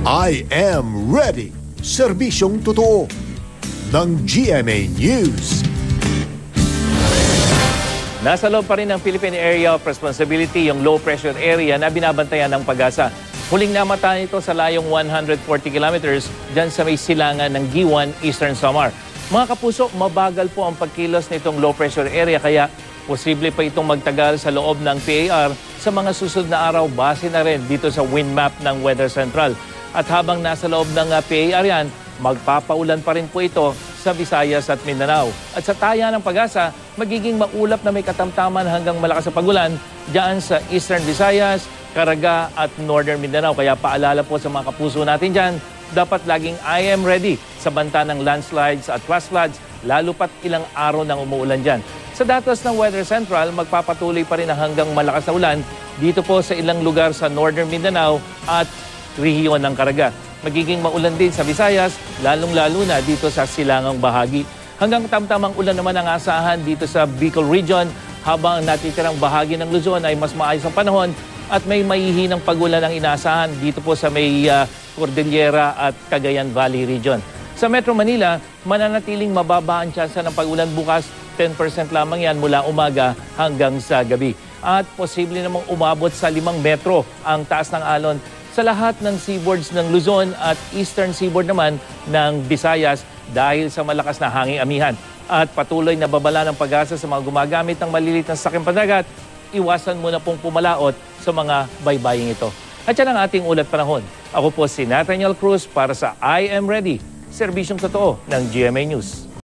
I am ready. Serbisyong totoo ng GMA News. Nasa loob pa rin ng Philippine Area of Responsibility yung low pressure area na binabantayan ng Pag-asa. Huling namatay ito sa layong 140 kilometers dyan sa may silangan ng Giwan, Eastern Samar. Mga kapuso, mabagal po ang pagkilos nitong low pressure area kaya posible pa itong magtagal sa loob ng PAR sa mga susunod na araw base na rin dito sa wind map ng Weather Central. At habang nasa loob ng PAR yan, magpapaulan pa rin po ito sa Visayas at Mindanao. At sa taya ng Pag-asa, magiging maulap na may katamtaman hanggang malakas sa pagulan dyan sa Eastern Visayas, Caraga at Northern Mindanao. Kaya paalala po sa mga kapuso natin dyan, dapat laging I am ready sa banta ng landslides at flash floods, lalo pat ilang araw nang umuulan dyan. Sa datos ng Weather Central, magpapatuloy pa rin ang hanggang malakas na ulan dito po sa ilang lugar sa Northern Mindanao at rehiyon ng Caraga. Magiging maulan din sa Visayas, lalong-lalo na dito sa silangang bahagi. Hanggang tamtamang ulan naman ang asahan dito sa Bicol Region, habang natitirang bahagi ng Luzon ay mas maayos ang panahon at may mahihinang pagulan ang inaasahan dito po sa may Cordillera at Cagayan Valley Region. Sa Metro Manila, mananatiling mababa ang tsansa ng pagulan bukas, 10% lamang yan mula umaga hanggang sa gabi. At posible namang umabot sa 5 metro ang taas ng alon sa lahat ng seaboards ng Luzon at eastern seaboard naman ng Visayas dahil sa malakas na hanging amihan. At patuloy na babala ng Pag-asa sa mga gumagamit ng maliliit na sasakyang pandagat, iwasan muna pong pumalaot sa mga baybaying ito. At yan ang ating ulat panahon. Ako po si Nathaniel Cruz para sa I Am Ready, serbisyong totoo ng GMA News.